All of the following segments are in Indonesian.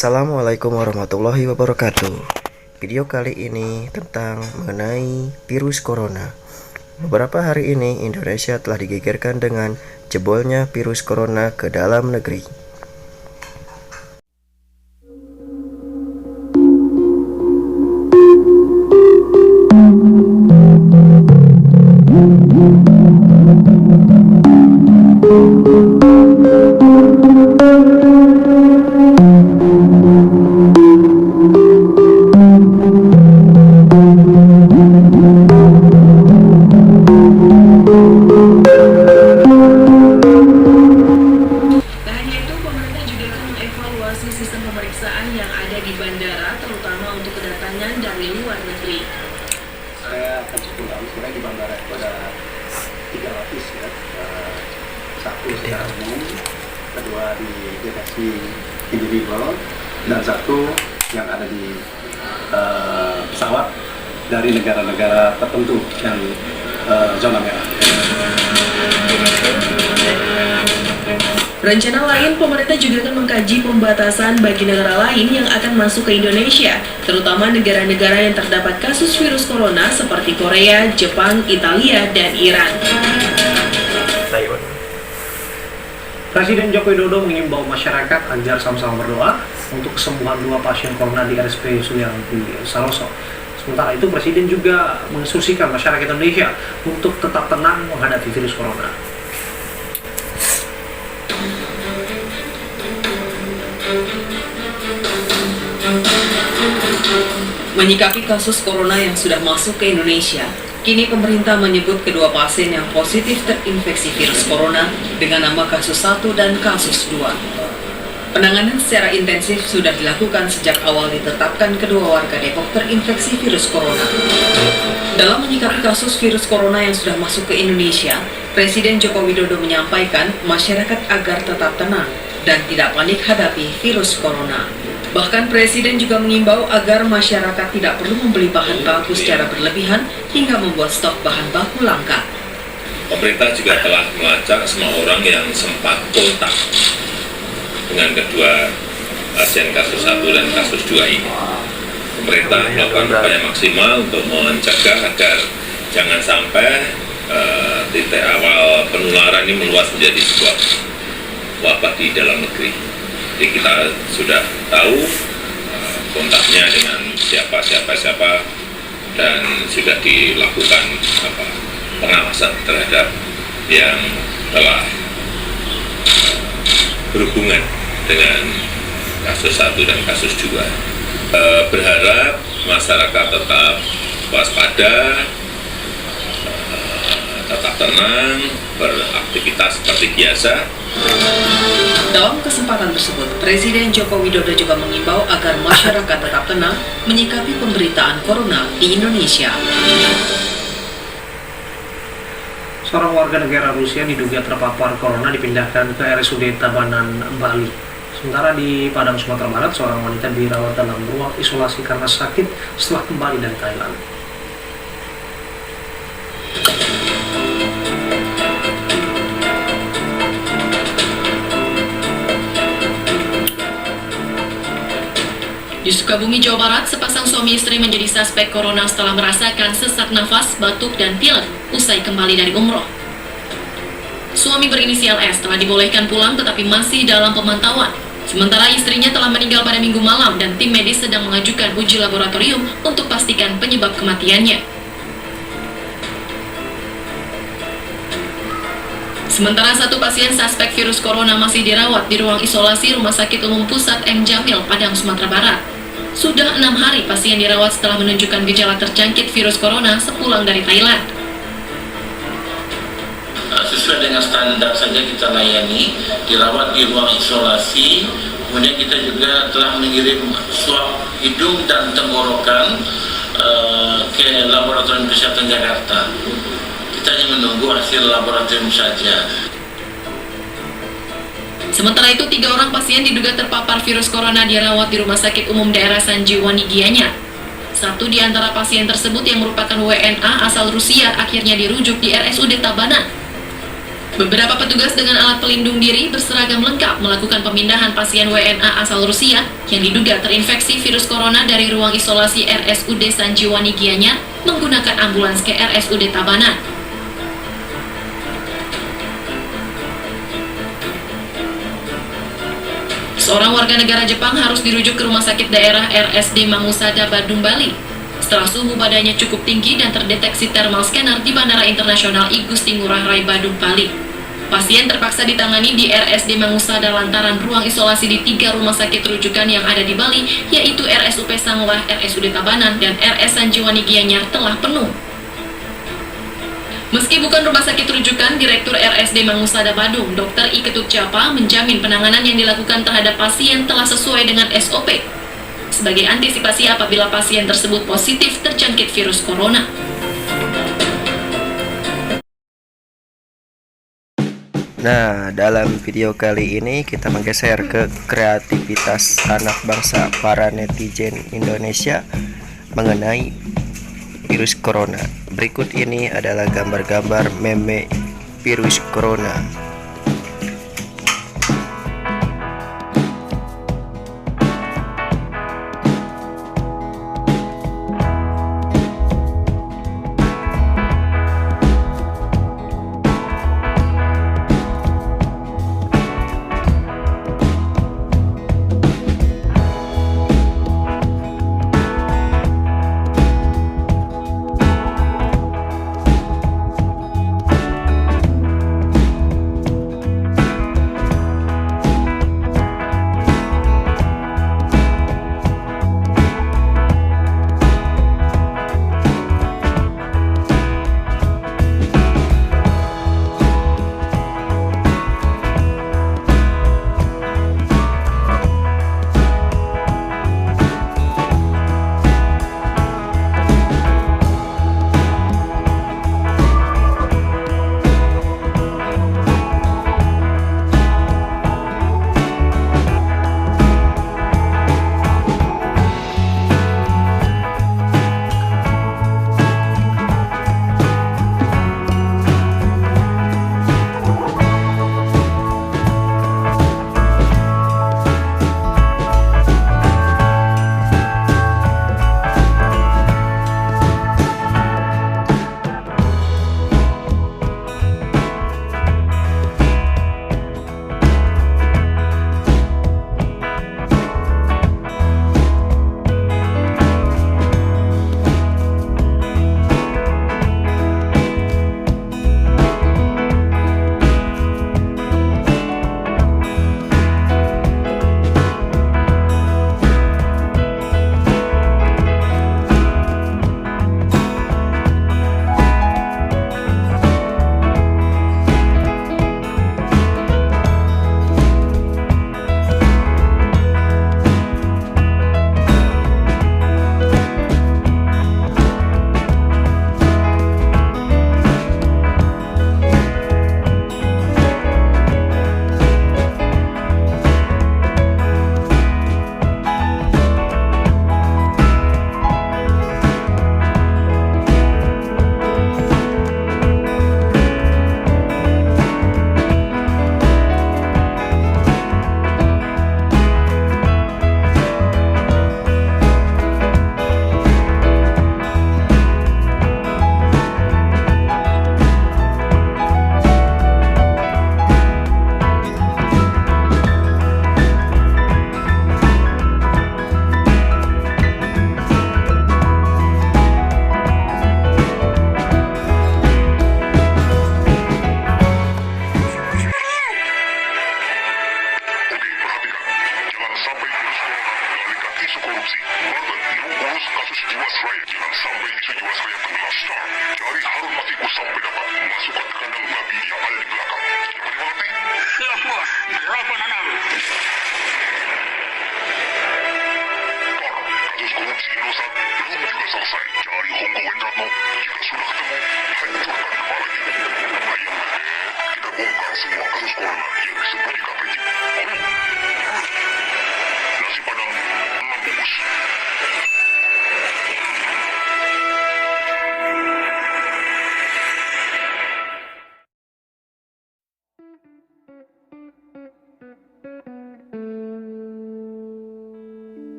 Assalamualaikum warahmatullahi wabarakatuh. Video kali ini tentang mengenai virus corona. Beberapa hari ini Indonesia telah digegerkan dengan jebolnya virus corona ke dalam negeri. Sistem pemeriksaan yang ada di bandara, terutama untuk kedatangan dari luar negeri. Saya akan ulang, sebenarnya di bandara itu ada 3 lapis ya. Satu secara umum, kedua di deteksi individual, dan satu yang ada di pesawat dari negara-negara tertentu yang zona merah. Rencana lain, pemerintah juga akan mengkaji pembatasan bagi negara lain yang akan masuk ke Indonesia, terutama negara-negara yang terdapat kasus virus corona seperti Korea, Jepang, Italia, dan Iran. Presiden Joko Widodo mengimbau masyarakat agar sama-sama berdoa untuk kesembuhan 2 pasien corona di RSP Sulianti Saroso. Sementara itu, Presiden juga menginstruksikan masyarakat Indonesia untuk tetap tenang menghadapi virus corona. Menyikapi kasus corona yang sudah masuk ke Indonesia, kini pemerintah menyebut kedua pasien yang positif terinfeksi virus corona dengan nama kasus 1 dan kasus 2. Penanganan secara intensif sudah dilakukan sejak awal ditetapkan kedua warga Depok terinfeksi virus corona. Dalam menyikapi kasus virus corona yang sudah masuk ke Indonesia, Presiden Joko Widodo menyampaikan masyarakat agar tetap tenang dan tidak panik hadapi virus corona. Bahkan Presiden juga mengimbau agar masyarakat tidak perlu membeli bahan baku secara berlebihan hingga membuat stok bahan baku langka. Pemerintah juga telah melacak semua orang yang sempat kontak dengan kedua pasien kasus 1 dan kasus 2 ini. Pemerintah melakukan upaya maksimal untuk mencegah agar jangan sampai titik awal penularan ini meluas menjadi sebuah wabah di dalam negeri. Jadi kita sudah tahu kontaknya dengan siapa dan sudah dilakukan pengawasan terhadap yang telah berhubungan dengan kasus 1 dan kasus 2. Berharap masyarakat tetap waspada, tetap tenang, beraktivitas seperti biasa. Dalam kesempatan tersebut, Presiden Joko Widodo juga mengimbau agar masyarakat tetap tenang menyikapi pemberitaan corona di Indonesia. Seorang warga negara Rusia diduga terpapar corona dipindahkan ke RSUD Tabanan, Bali. Sementara di Padang, Sumatera Barat, seorang wanita dirawat dalam ruang isolasi karena sakit setelah kembali dari Thailand. Di Sukabumi, Jawa Barat, sepasang suami istri menjadi suspek corona setelah merasakan sesak nafas, batuk, dan pilek usai kembali dari umroh. Suami berinisial S telah dibolehkan pulang tetapi masih dalam pemantauan. Sementara istrinya telah meninggal pada Minggu malam dan tim medis sedang mengajukan uji laboratorium untuk pastikan penyebab kematiannya. Sementara satu pasien suspek virus corona masih dirawat di ruang isolasi Rumah Sakit Umum Pusat M. Jamil, Padang, Sumatera Barat. Sudah 6 hari pasien dirawat setelah menunjukkan gejala terjangkit virus corona sepulang dari Thailand. Sesuai dengan standar saja kita layani, dirawat di ruang isolasi. Kemudian kita juga telah mengirim swab hidung dan tenggorokan ke Laboratorium Kesehatan Jakarta. Kita hanya menunggu hasil laboratorium saja. Sementara itu, 3 orang pasien diduga terpapar virus corona dirawat di Rumah Sakit Umum Daerah Sanjiwani Gianyar. Satu di antara pasien tersebut yang merupakan WNA asal Rusia akhirnya dirujuk di RSUD Tabanan. Beberapa petugas dengan alat pelindung diri berseragam lengkap melakukan pemindahan pasien WNA asal Rusia yang diduga terinfeksi virus corona dari ruang isolasi RSUD Sanjiwani Gianyar menggunakan ambulans ke RSUD Tabanan. Seorang warga negara Jepang harus dirujuk ke rumah sakit daerah RSD Mangusada, Badung, Bali. Setelah suhu badannya cukup tinggi dan terdeteksi thermal scanner di Bandara Internasional I Gusti Ngurah Rai, Badung, Bali. Pasien terpaksa ditangani di RSD Mangusada lantaran ruang isolasi di 3 rumah sakit rujukan yang ada di Bali, yaitu RSUP Sanglah, RSUD Tabanan, dan RS Sanjiwani Gianyar telah penuh. Meski bukan rumah sakit rujukan, Direktur RSD Mangusada Badung, Dr. I Ketut Japa, menjamin penanganan yang dilakukan terhadap pasien telah sesuai dengan SOP sebagai antisipasi apabila pasien tersebut positif terjangkit virus corona. Nah, dalam video kali ini kita menggeser ke kreativitas anak bangsa para netizen Indonesia mengenai virus corona. Berikut ini adalah gambar-gambar meme virus corona.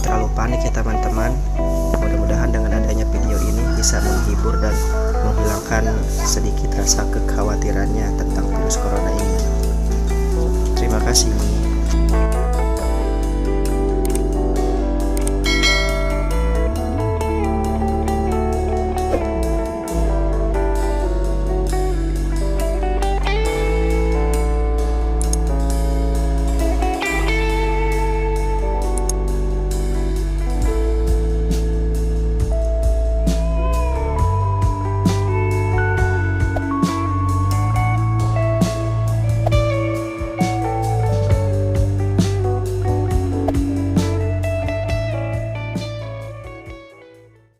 terlalu panik ya teman-teman. Mudah-mudahan dengan adanya video ini bisa menghibur dan menghilangkan sedikit rasa kekhawatirannya tentang virus corona ini. Terima kasih.